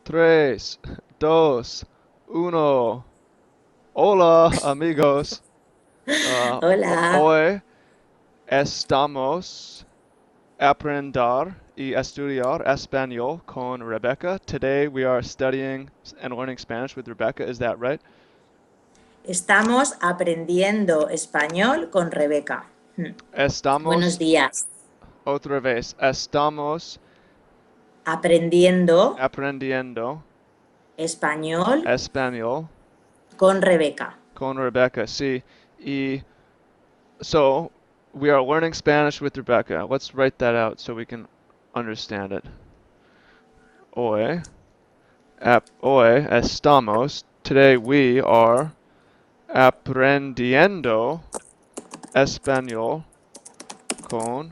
Tres, dos, uno. Hola, amigos. Hola, Hoy estamos aprender y estudiar español con Rebecca. Today we are studying and learning Spanish with Rebecca. Is that right? estamos aprendiendo español con Rebeca. Buenos Estamos días. otra vez. Estamos Aprendiendo aprendiendo español español con Rebeca. con Rebecca. Sí. Y so we are learning Spanish with Rebecca. Let's write that out so we can understand it. Hoy, hoy estamos. Today we are aprendiendo español con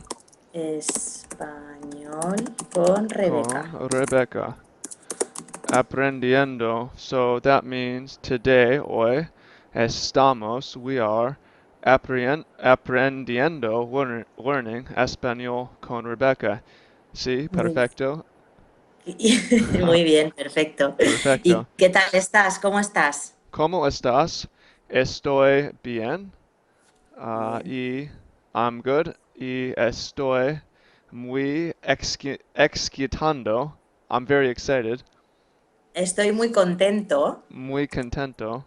Español con con Rebeca. Rebeca. Aprendiendo. So that means today, hoy, estamos. We are aprendiendo, learning español con Rebeca. Sí, Muy, perfecto. muy bien, perfecto. ¿Y Perfecto. qué tal estás? ¿Cómo estás? ¿Cómo estás? Estoy bien. Bien. Y I'm good. Y estoy muy excitando. I'm very excited. Estoy muy contento. Muy contento.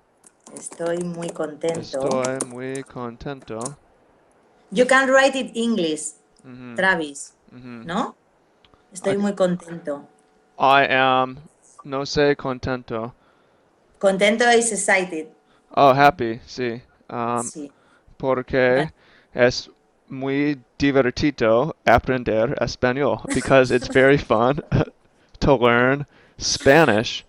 Estoy muy contento. Estoy muy contento. You can write it English, Mhm. Travis, Mhm. ¿no? I, Estoy muy contento. I am no sé contento. Contento is excited. Oh, happy. Sí. Um, Sí. porque es muy divertido aprender español because it's very fun to learn Spanish.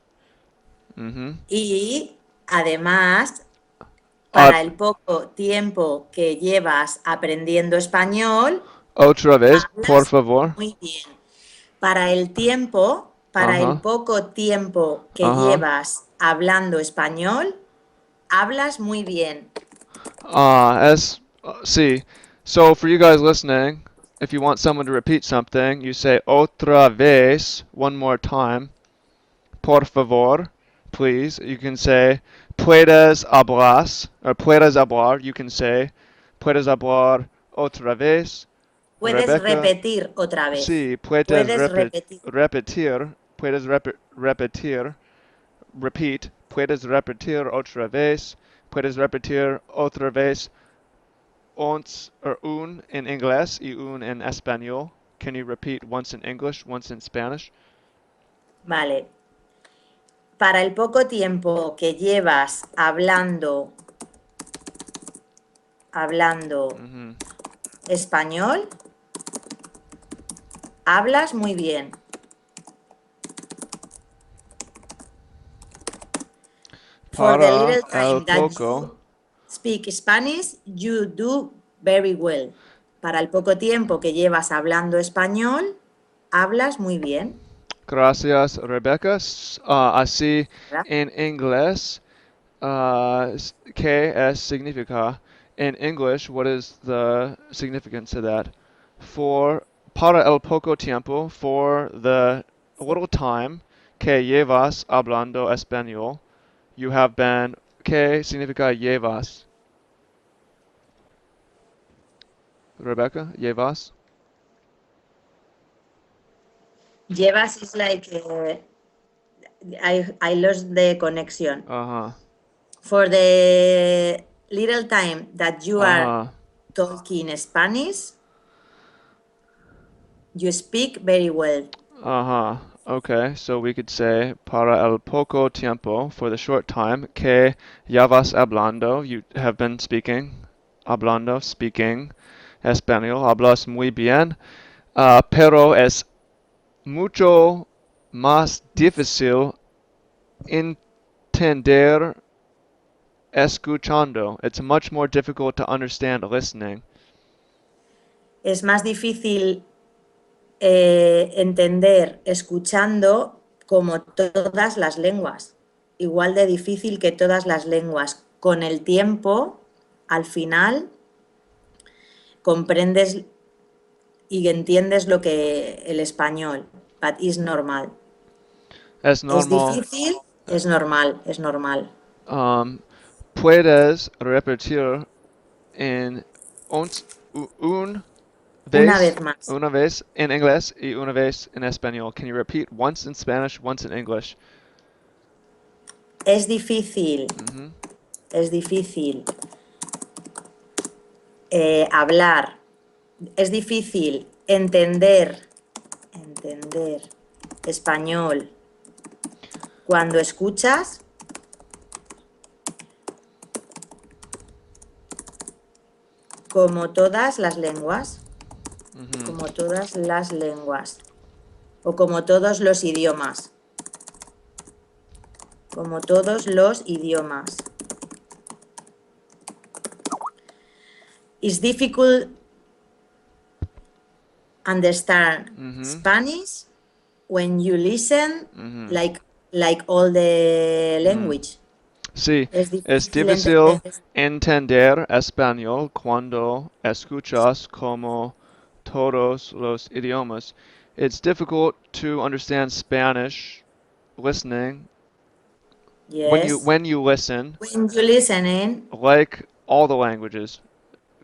Mhm. Y además, Uh, para el poco tiempo que llevas aprendiendo español, Otra vez, por hablas favor. muy bien. Para el Uh-huh. poco tiempo que Uh-huh. llevas hablando español, hablas muy bien. See. So for you guys listening, if you want someone to repeat something, you say otra vez one more time. Por favor, please. You can say puedes hablar or puedes hablar. You can say puedes hablar otra vez. Puedes Rebecca, repetir otra vez. sí, puedes Puedes repetir. repetir, repeat, puedes repetir otra vez, puedes repetir otra vez once or un in inglés y un en español. Can you repeat once in English, once in Spanish? Vale. Para el poco tiempo que llevas hablando Mm-hmm. español, hablas muy bien. For the Para little el time that poco. you speak Spanish, you do very well. Para el poco tiempo que llevas hablando español, hablas muy bien. Gracias, Rebecca. Así ¿Verdad? en inglés, ¿qué es significa? In English, what is the significance of that? For para el poco tiempo, for the little time que llevas hablando español, you have been. ¿Qué significa llevas? Rebecca, llevas? Llevas is like I lost the connection. Uh-huh. For the little time that you are Uh-huh. talking Spanish, you speak very well. Uh-huh. Okay, so we could say para el poco tiempo, for the short time, que llevas hablando, you have been speaking español, hablas muy bien, pero es mucho más difícil entender escuchando. It's much more difficult to understand listening. Es más difícil entender escuchando como todas las lenguas, igual de difícil que todas las lenguas. Con el tiempo, al final, comprendes y entiendes lo que el español, but is normal. Es Es normal. difícil, es normal, es normal. Um, puedes repetir en uns- un Una vez, vez más. una vez en inglés y una vez en español. Can you repeat once in Spanish, once in English? Es difícil, Mm-hmm. es difícil hablar, es difícil entender español cuando escuchas, como todas las lenguas, Mm-hmm. como todas las lenguas, o como todos los idiomas, como todos los idiomas. It's difficult understand Mm-hmm. Spanish when you listen Mm-hmm. like all the Mm-hmm. language. Sí, Es es difícil entender. difícil entender español cuando escuchas como todos los idiomas. It's difficult to understand Spanish listening Yes. when you listen When you listening, like all the languages.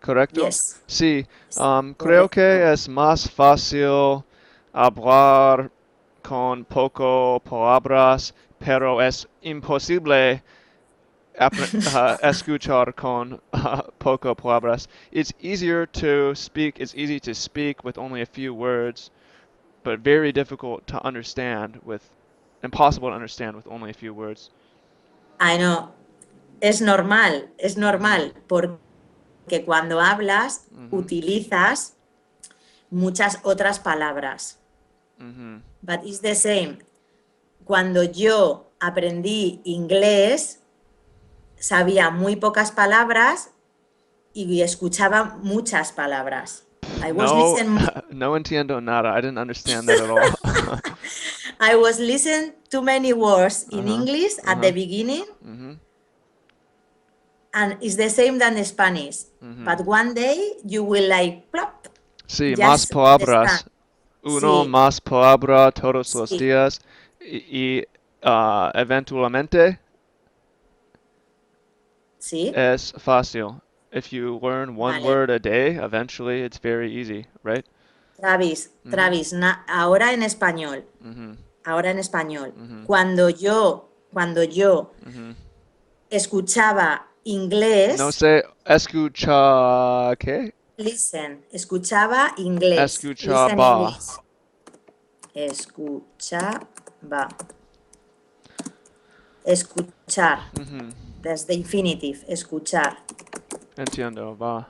¿Correcto? yes. Sí, creo Correcto. que es más fácil hablar con poco palabras, pero es imposible escuchar con poco palabras. It's easy to speak with only a few words, but very difficult to understand impossible to understand with only a few words. I know. Es Mhm. normal, porque cuando hablas Mhm. utilizas muchas otras palabras. Mhm. But it's the same. Cuando yo aprendí inglés, sabía muy pocas palabras y escuchaba muchas palabras. I was No, listening, no entiendo nada. I didn't understand that at all. I was listening too many words in Uh-huh. English at the Uh-huh. beginning, Mhm. and it's the same than Spanish. Mhm. But one day you will like plop, Sí, más just understand. palabras. Uno Sí, más palabra todos los sí, días y eventualmente sí. es fácil. If you learn one Vale. word a day, eventually it's very easy, right? Mhm. Travis, ahora en español, Mhm. ahora en español. Mhm. Cuando yo Mhm. escuchaba No inglés, sé, escucha, ¿qué? escuchaba inglés, listen Escuchaba. English, escuchaba, escuchar, Mhm. that's the infinitive, escuchar. Entiendo, va.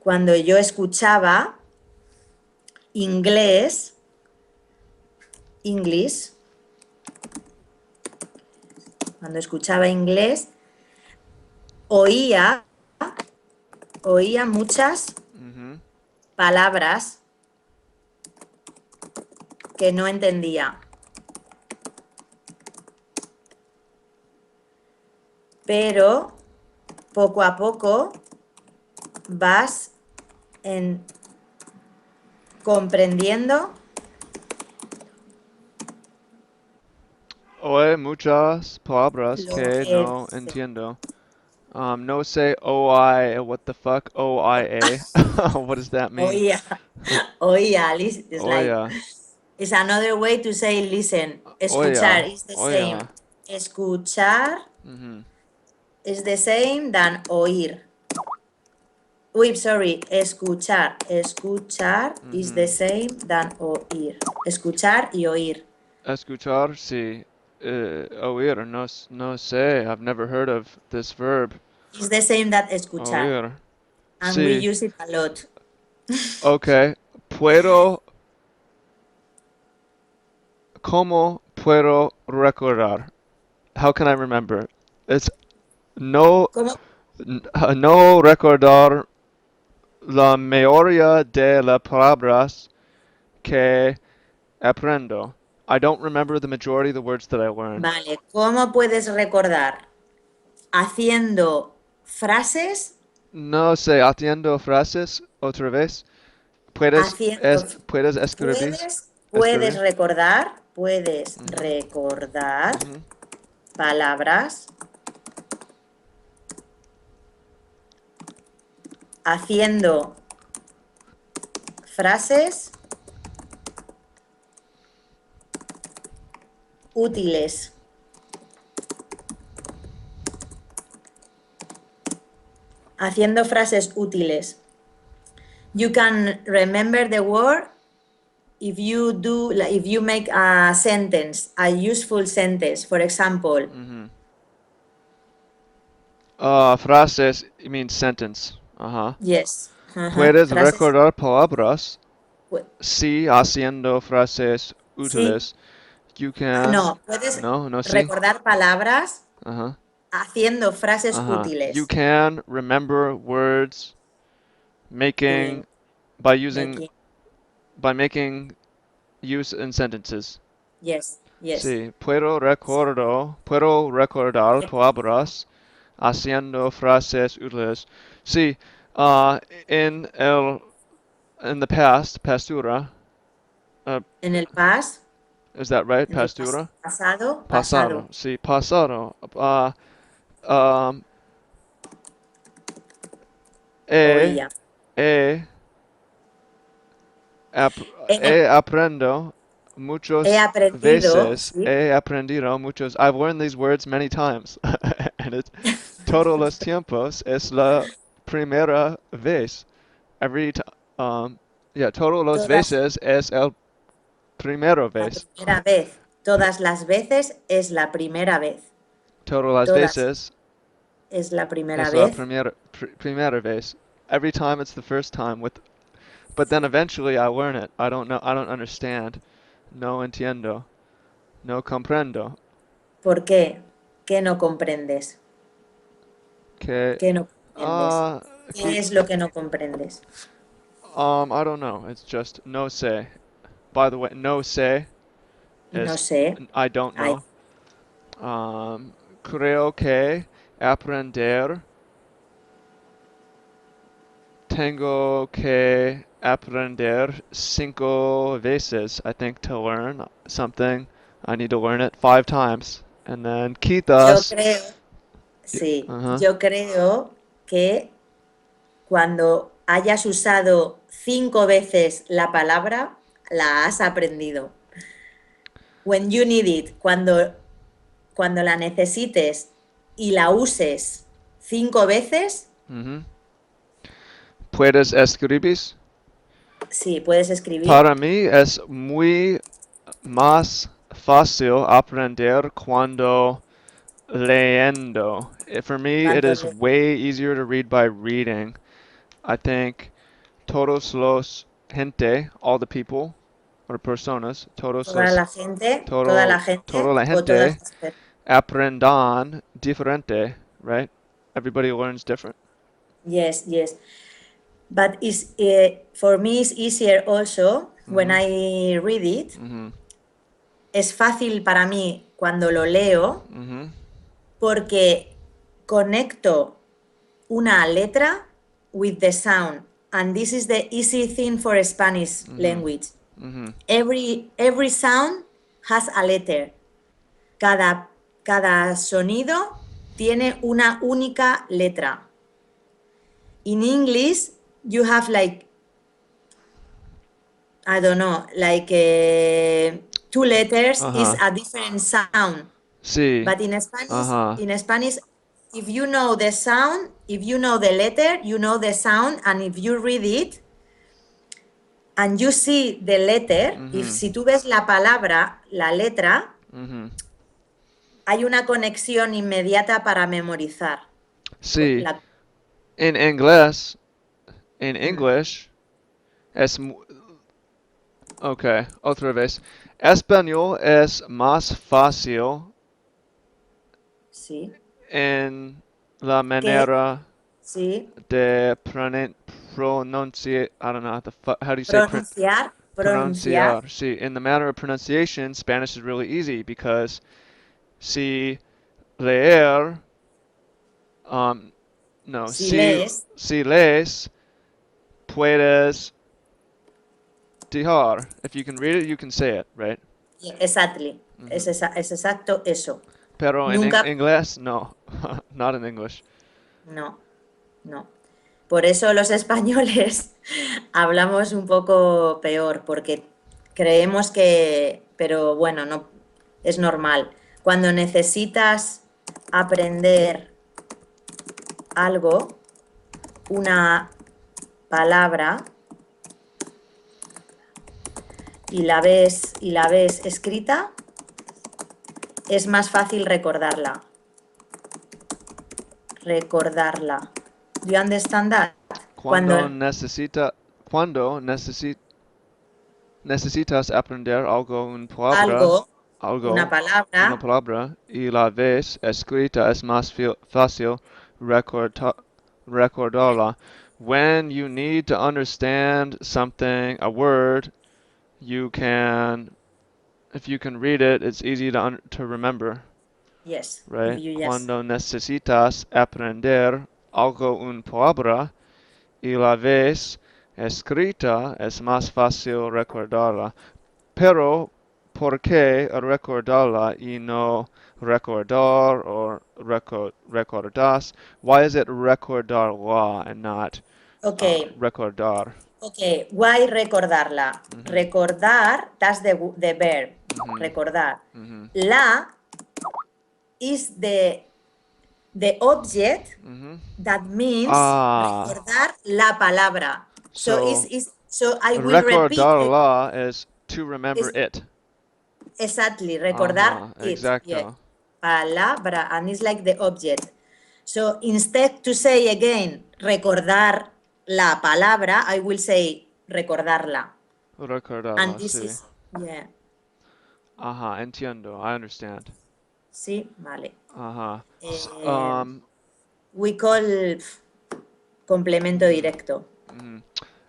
Cuando yo escuchaba inglés, English, cuando escuchaba inglés, oía, oía muchas Mhm. palabras que no entendía, pero poco a poco vas en, comprendiendo Oye, muchas palabras lo que que no dice. entiendo. No say OI, what the fuck, OIA. What does that mean? Oía, oía, it's like, Oya, it's another way to say listen. Escuchar oya, is the same. oya. Escuchar Mhm. is the same than oír. Uy, sorry, escuchar. Escuchar is the Mhm. same than oír. Escuchar y oír. Escuchar, sí. Oír, no sé. I've never heard of this verb. Is the same that escuchar. Oír. And we Sí. use it a lot. Okay. Puedo, ¿cómo puedo recordar? How can I remember? It's no, ¿Cómo? no recordar la mayoría de las palabras que aprendo. I don't remember the majority of the words that I learn. Vale, ¿cómo puedes recordar? Haciendo frases, No sé, haciendo frases otra vez. haciendo, Puedes escribir? puedes Escribir? recordar, puedes Mhm. recordar Mhm. palabras haciendo frases útiles. Haciendo frases útiles. You can remember the word if you make a sentence, a useful sentence. For example, Mhm. Frases, you mean sentence. Uh-huh. yes, Puedes frases. recordar palabras pu- si haciendo frases Sí, útiles. You can. no, puedes No, no, sí. recordar palabras Uh-huh. haciendo frases Uh-huh. You útiles. can remember words Doing, making by using making, by making use in sentences. yes, yes. Sí, puedo recordar palabras haciendo frases útiles. Sí, uh, in el in the past, pastura. Uh, En el past, is that right? en el Pastura. pasado, Pasado. pasado. Sí, pasado. Um, he, Oía. he, ap- He, he aprendo he muchos aprendido, veces. sí. He aprendido muchos. I've learned these words many times, and it's todos los tiempos es la primera vez. Every time. Yeah, todos los Todas, veces es el primero la vez. primera vez. Todas las veces es la primera vez. Todas las Todas veces es la primera es la vez. primera vez. Every time it's the first time with, but then eventually I learn it. I don't know. I don't understand. No entiendo. No comprendo. ¿Por qué? ¿Qué no comprendes? Que, ¿Qué no comprendes? uh, ¿Qué es lo que no comprendes? I don't know. It's just no sé. By the way, no sé No is sé. I don't Ay, know. Creo que aprender. Tengo que aprender 5 veces, I think, to learn something. I need to learn it 5 times. And then yo quizás. creo, Yeah, sí, uh-huh. yo creo que cuando hayas usado 5 veces la palabra, la has aprendido. When you need it, cuando la necesites y la uses 5 veces, Mm-hmm. ¿Puedes escribir? sí, puedes escribir. Para mí es muy más fácil aprender cuando leyendo. For me, it Cuando is way easier to read by reading. I think todos los gente, all the people or personas, toda la toda gente la o todas gente las personas. aprendan diferente, right? Everybody learns different. Yes, yes. But for me, it's easier also when Mhm. I read it. Mhm. Es fácil para mí cuando lo leo Mhm. porque conecto una letra with the sound. And this is the easy thing for Spanish Mhm. language. Mhm. Every sound has a letter. Cada sonido tiene una única letra. In English, you have like, I don't know, like 2 letters is Uh-huh. a different sound. Sí. But Uh-huh. in Spanish, if you know the sound, if you know the letter, you know the sound, and if you read it and you see the letter, Mhm. si tú ves la palabra, la letra, Mhm. hay una conexión inmediata para memorizar. Sí. La, In English, in mm, English, okay, otra vez. Español es más fácil sí, en la que manera sí, de pronunciate. I don't know how do you say pronunciar, pronunciar. See, in the matter of pronunciation, Spanish is really easy because si leer, um, no, si lees, si lees, puedes dejar. If you can read it, you can say it, right? Exactly. Hmm. Es exacto eso. Pero en Nunca, inglés, no, not in English. no, no. Por eso los españoles hablamos un poco peor, porque creemos que, pero bueno, no es normal. Cuando necesitas aprender algo, una palabra, y la ves escrita, es más fácil recordarla. Recordarla. Do you understand that? Cuando Cuando necesita, cuando necesitas aprender algo, algo, una algo, una palabra, palabra, y la ves escrita, es más fácil recorta- recordarla. When you need to understand something, a word, you can, if you can read it, it's easy to remember, yes, if right? you just, Cuando necesitas aprender algo, una palabra, y la ves escrita, es más fácil recordarla. Pero, ¿por qué recordarla y no recordar o recordas? Why is it recordarla and not ok, recordar? ok, why recordarla? Mhm, Recordar, that's the verb, mhm, recordar. mhm, La is the object mhm. that means Ah, recordar la palabra. So so so I will repeat it. recordarla is to remember Is it. exactly recordar Ajá, it. Yeah. exacto. Palabra, and it's like the object. So instead to say again recordar la palabra, I will say recordarla. And Recordarla, this sí. is yeah. Ajá, entiendo. I understand. Sí, vale. Ajá. Eh, we call complemento Mhm, directo. mhm.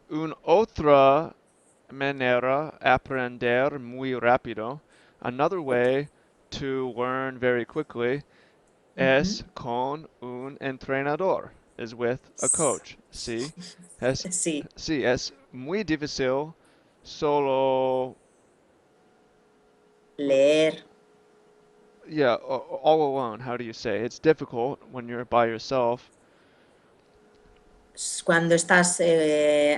Un otra manera aprender muy rápido. Another way to learn very quickly Ujú. es con un entrenador, is with a coach. Sí, es, Sí. sí, es muy difícil solo, Leer. yeah, all alone. How do you say? It's difficult when you're by yourself. Cuando estás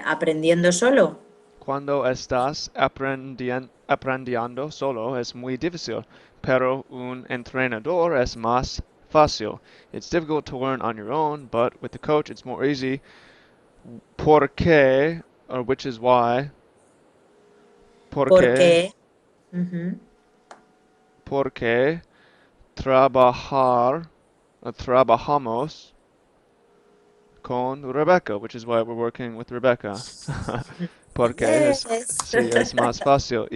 aprendiendo solo. Cuando estás aprendiendo solo es muy difícil, pero un entrenador es más fácil. It's difficult to learn on your own, but with the coach it's more easy. Porque, or which is why, porque, Porque ujú, porque trabajar, trabajamos con Rebecca, which is why we're working with Rebecca. Porque es, yes. sí, es más fácil.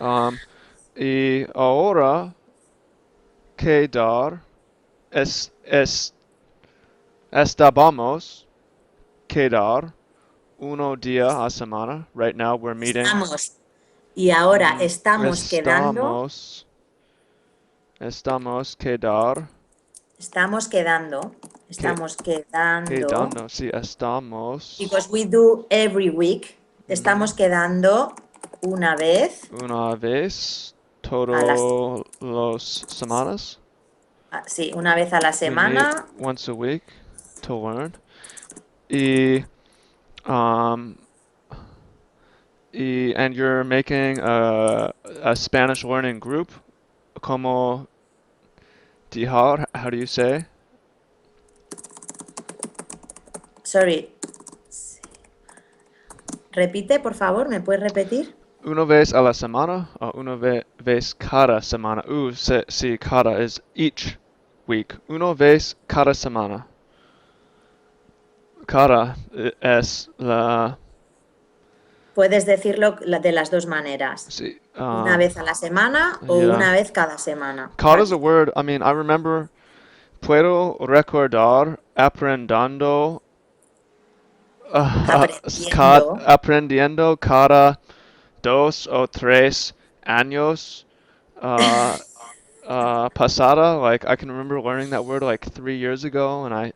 Um, y ahora quedar es estábamos quedar uno día a semana. Right now we're meeting. Estamos. Y ahora estamos quedando. Estamos estamos quedar Estamos quedando. que Estamos quedando. quedando. Sí, estamos Because we do every week. ujú, Estamos quedando una vez una vez a las. todos los semanas. Sí, una vez a la We meet semana. once a week to learn. Y um and you're making a Spanish learning group. Como dijar, how do you say? Sorry. Repite, por favor, ¿me puedes repetir? Una vez a la semana, una vez cada semana. Sí, cada is each week. Una vez cada semana. Cada es la, Puedes decirlo de las dos maneras. sí, Una vez a la semana o yeah. una vez cada semana. Cada is a word, I mean, I remember, puedo recordar aprendiendo, Aprendiendo. aprendiendo cada 2 o 3 años uh, pasada. Like I can remember learning that word like 3 years ago, and I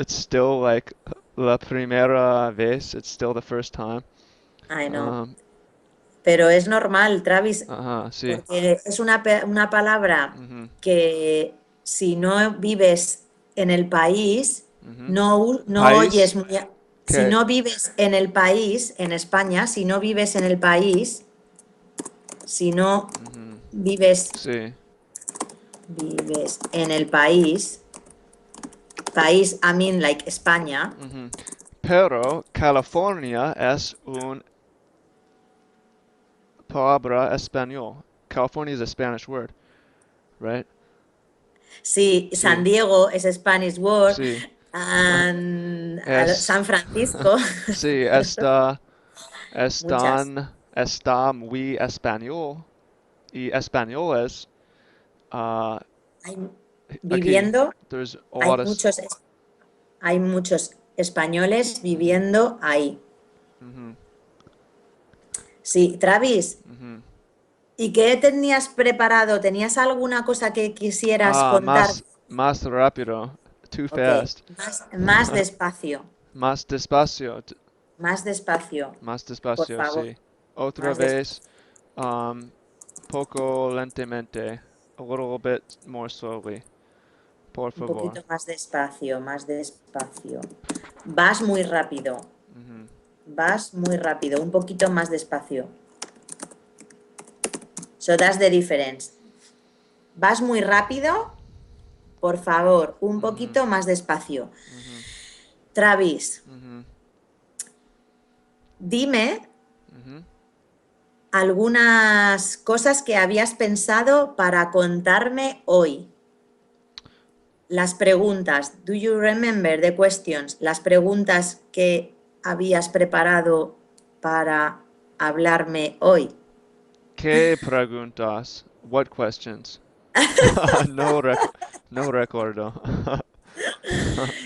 it's still like la primera vez. It's still the first time. Ay, no. Um, pero es normal, Travis, Ajá, sí. porque es una palabra Ujú, que si no vives en el país, ujú. no oyes País, muy... Si que, no vives en el país, en España, si no vives en el país, si no ujú, vives, sí. vives en el país, I mean like España, Ujú. Pero California es un palabra español. California is a Spanish word, right? sí, San Sí, Diego es Spanish word, sí. and Es, San Francisco, sí, muchas. está muy español. Y español es, uh, Hay, aquí, viviendo, there's a hay lot of, muchos, hay muchos españoles ujú, viviendo ahí. ujú, Sí, Travis, ujú. ¿y qué tenías preparado? ¿Tenías alguna cosa que quisieras Ah, contar? más rápido. Too Ok, fast. más despacio, Más despacio. más despacio, Más por despacio, favor, sí. Otra más despacio. vez, um, poco lentamente. A little bit more slowly. Por Un favor. poquito más despacio, más despacio. Vas muy rápido, Ujú. vas muy rápido, un poquito más despacio. So that's the difference. Vas muy rápido, por favor, un Ujú. poquito más despacio. Ujú. Travis, Ujú. dime Ujú. algunas cosas que habías pensado para contarme hoy. Las preguntas, do you remember the questions? Las preguntas que habías preparado para hablarme hoy. ¿Qué preguntas? What questions? No no recuerdo.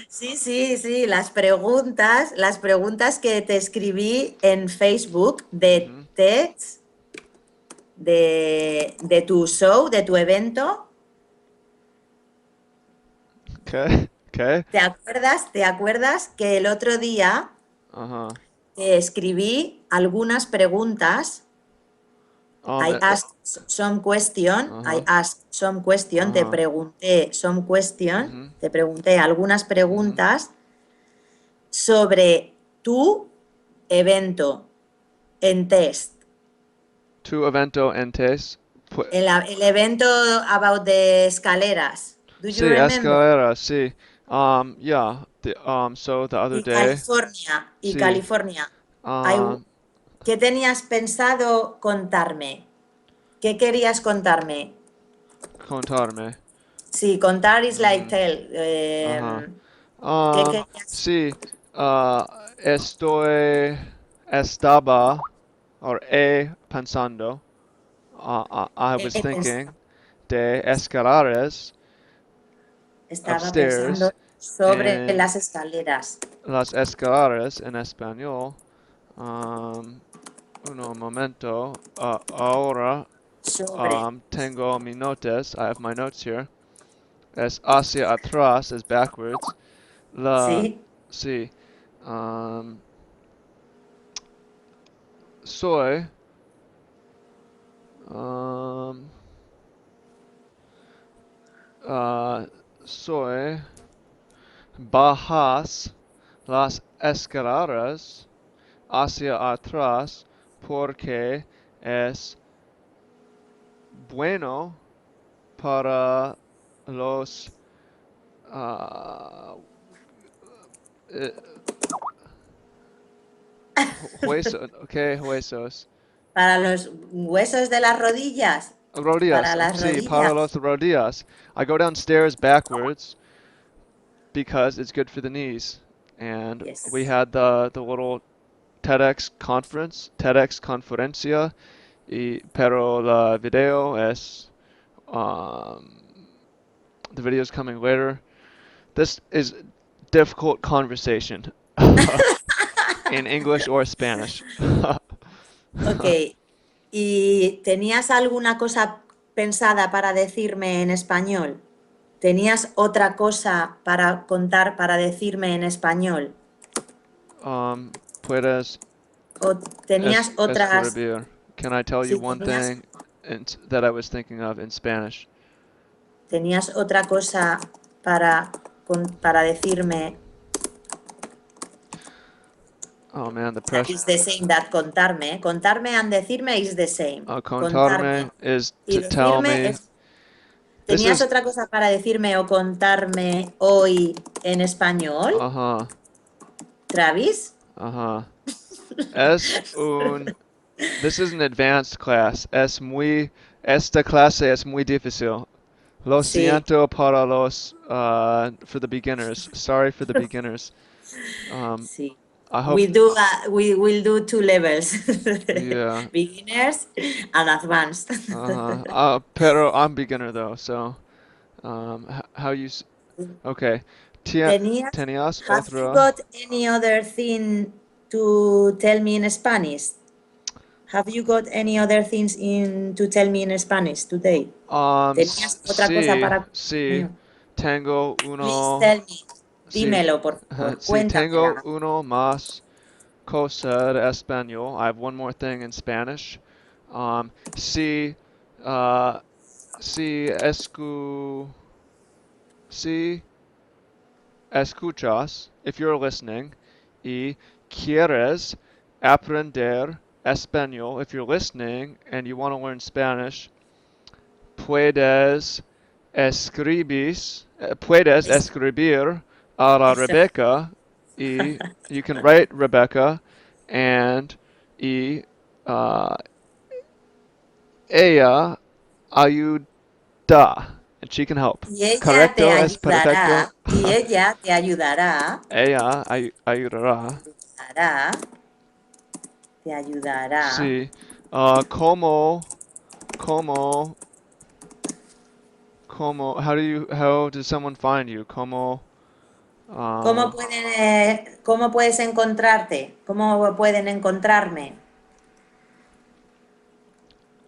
Sí, sí, sí, las preguntas que te escribí en Facebook de Ujú. TEDx, de tu show, de tu evento. ¿Qué? ¿Qué? ¿Te acuerdas que el otro día Ajá. te escribí algunas preguntas? Um, uh, I ajá. asked some question, Ajá. Ujú. te pregunté algunas Ujú. preguntas sobre tu evento en test. Tu evento entes. El evento about the escaleras. Do you Sí, remember? escalera, sí. Yeah. So the other Y day, California, y sí. California. I- Um, ¿Qué tenías pensado contarme? ¿Qué querías contarme? contarme. Sí, contar is like Ujú. tell. Ajá. ¿Qué Um, querías? sí. Uh, estaba, or pensando. I was thinking de escaleras Estaba pensando upstairs sobre in las escaleras. las escaleras en español. Um, Uno momento. Ahora Sobre. tengo mis notas. I have my notes here. Es hacia atrás, es backwards. La, Sí. sí. Um, soy. Um, uh, soy. Bajas las escaleras hacia atrás porque es bueno para los uh, eh, huesos, ¿qué huesos? Para los huesos de las rodillas. Para Rodillas, las sí, para rodillas. los rodillas. I go downstairs backwards because it's good for the knees. And we Yes. had the little TEDx conferencia, pero la video es um, the video is coming later. This is difficult conversation in English or Spanish. Ok. ¿Y tenías alguna cosa pensada para decirme en español? ¿Tenías otra cosa para contar, para decirme en español? Puedes ¿O tenías otras, escribir. Can I tell you Sí, one thing that I was thinking of in Spanish? tenías otra cosa para decirme. Oh man, the That pressure. is the same that contarme. Contarme and decirme is the same. Contarme Contarme is y to tell decirme me. es. This ¿Tenías is, otra cosa para decirme o contarme hoy en español, uh-huh, Travis? uh-huh. Es un, this is an advanced class. Esta clase es muy difícil. Lo Sí, siento para for the beginners. Sorry for the beginners. Um, sí. I hope, We will do two levels, yeah, beginners and advanced. uh-huh. Pero I'm beginner though, so, how you, okay. Tenías, Tenías have you otra, got any other thing to tell me in Spanish? Have you got any other things to tell me in Spanish today? ¿Tenías otra cosa sí, para sí, contarme? tengo Please uno, tell me. sí, Dímelo, por favor. sí, tengo Cuéntamela. uno más cosa de español. I have one more thing in Spanish. Si, uh, si si escuchas, if you're listening, y quieres aprender español, if you're listening and you want to learn Spanish, puedes puedes Es- escribir a la Eso. Rebeca y you can write Rebecca and y uh, ella ayuda and she can help. Y ella te Correcto es perfecto. ayudará, y ella te ayudará, Ella ayudará. ayudará, te ayudará. Sí. Como, how does someone find you? Uh, ¿Cómo puedes encontrarte? ¿Cómo pueden encontrarme?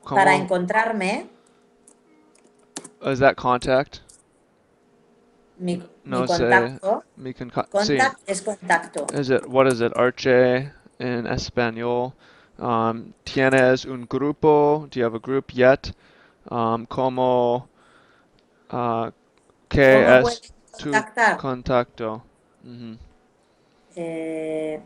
Para como, encontrarme, is that contact? mi No sé, contacto, sí. contact es contacto. What is it? Arche in español. ¿Tienes un grupo? Do you have a group yet? Como, uh, ¿qué ¿Cómo es pueden tu contactar? contacto? Mhm. Eh,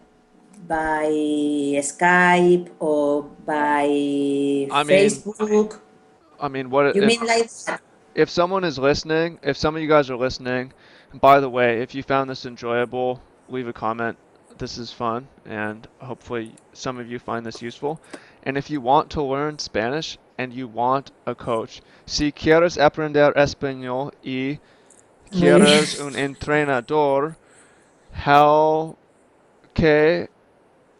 by Skype or by I mean, Facebook. what You mean like that? if someone is listening, if some of you guys are listening, and by the way, if you found this enjoyable, leave a comment. This is fun, and hopefully some of you find this useful. And if you want to learn Spanish and you want a coach, si quieres aprender español y Muy bien. quieres un entrenador, how que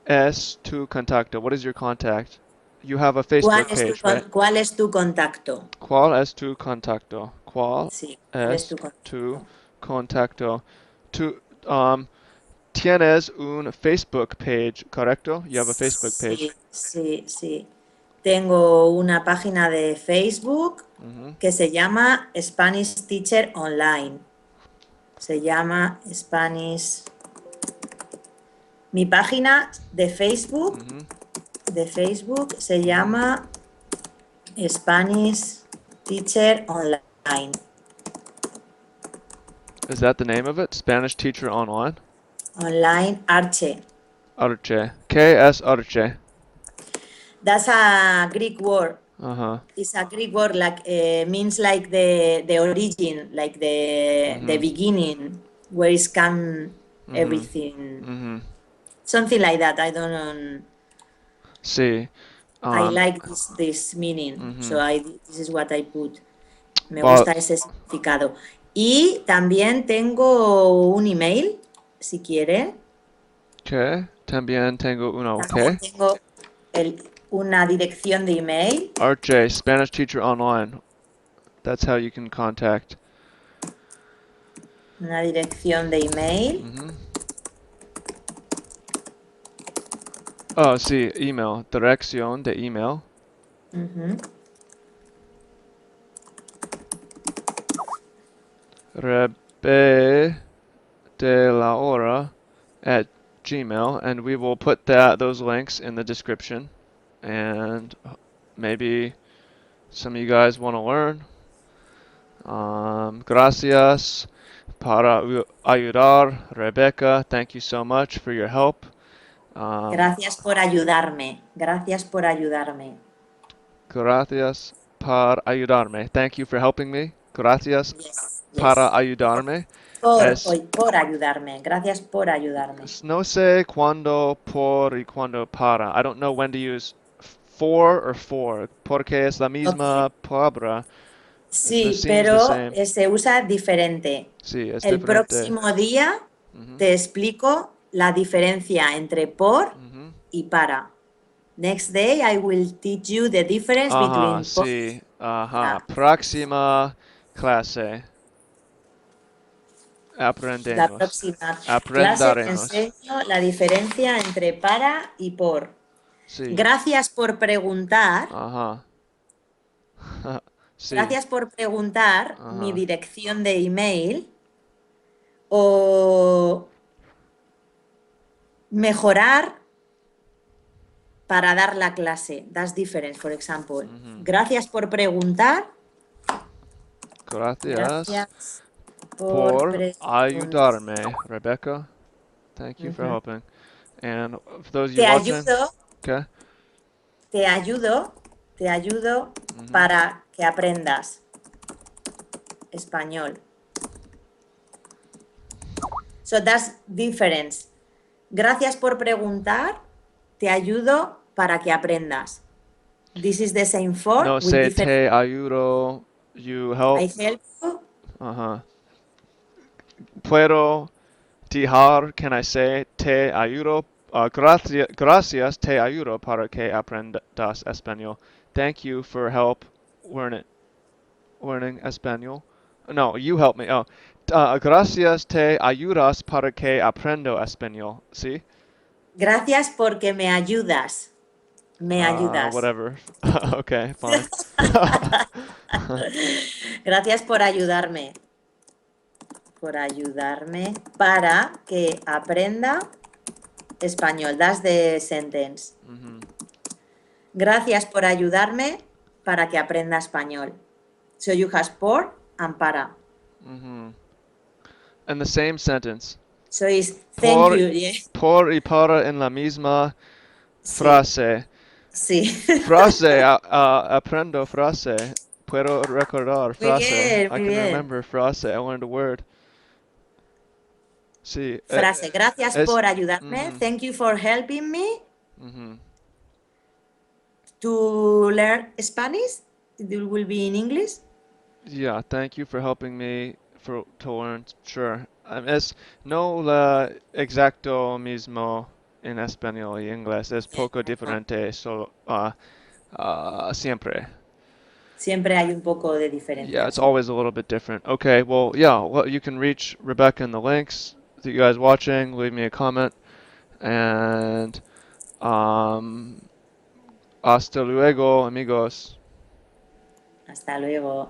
es tu contacto? What is your contact? You have a Facebook page, right? ¿Cuál es tu contacto? ¿Cuál es tu contacto? ¿Cuál Sí, ¿cuál es es tu tu contacto? contacto? Tu, tienes un Facebook page, ¿correcto? You have a Facebook page. Sí, sí, sí. Tengo una página de Facebook Mhm. que se llama Spanish Teacher Online. Se llama Spanish. Mi página Mhm. de Facebook se Mhm. llama Spanish Teacher Online. Is that the name of it? Spanish Teacher Online? Online Arche. Arche. ¿Qué es Arche? That's a Greek word. Uh-huh. It's a Greek word like means like the origin, like the Mhm. beginning, where is come Mhm. everything, Mhm. something like that. I don't know. Sí. I Um, like this meaning, so mhm. this is what I put. Me Well, gusta ese significado. Y también tengo un email, si quieren. ¿qué? También tengo uno, También ¿qué? tengo una dirección de email, Arche, Spanish Teacher Online. That's how you can contact. una dirección de email. Mhm. Oh, sí, email. Dirección de email. Ujú. Rebe de la hora at Gmail, and we will put those links in the description. and maybe some of you guys want to learn. Gracias para ayudar, Rebecca. Thank you so much for your help. Um, Gracias por ayudarme. Gracias por ayudarme. Gracias por ayudarme. Thank you for helping me. Gracias Yes, para yes. ayudarme. Es, Por ayudarme. Gracias por ayudarme. no sé cuándo por y cuándo para. I don't know when to use for, porque es la Ok. misma palabra. It Sí, seems the pero same. se usa diferente. Sí, es El diferente. próximo día Mhm. te explico la diferencia entre por Mhm. y para. Next day I will teach you the difference Ajá, between por sí. y Ajá. para. Próxima clase. La Aprendemos. próxima clase te Aprenderemos. enseño la diferencia entre para y por. Sí. Gracias por preguntar. Ajá. Sí. Gracias por preguntar mi Ajá. dirección de email o mejorar para dar la clase. That's different, for example. Mhm. Gracias por preguntar. Gracias Gracias por por preguntar. ayudarme, Rebecca. Thank you for Ujú. helping. And for those of you Te watching, ayudo, okay. te ayudo, te ayudo Mhm. para que aprendas español. So that's difference. Gracias por preguntar. Te ayudo para que aprendas. This is the same for No with se different. te ayudo. You I help. help you. Uh-huh. Puedo dejar, can I say, te ayudo. Gracias, te ayudo para que aprendas español. Thank you for help learning español. No, you help me. Oh, gracias, te ayudas para que aprendo español. ¿Sí? Gracias porque me ayudas. Me ayudas. Whatever. Okay, fine. Gracias por ayudarme. Por ayudarme para que aprenda español. That's the sentence. Mhm. Gracias por ayudarme para que aprenda español. So you has por and para. Mhm. And the same sentence. So it's thank Por, you. Yeah. por y para en la misma Sí, frase. sí. Frase, aprendo frase. Puedo recordar Muy frase. bien, I muy can bien. remember frase. I learned a word. Sí, Frase. Gracias es. por ayudarme. Mhm. Thank you for helping me Mhm. to learn Spanish. It will be in English. Yeah, thank you for helping me to learn. Sure. Es no la exacto mismo en español y inglés. Es poco No, diferente solo siempre. siempre hay un poco de Yeah, diferencia, it's sí. always a little bit different. Okay, well, yeah, well, you can reach Rebecca in the links. To you guys watching, leave me a comment, and um, hasta luego, amigos. Hasta luego.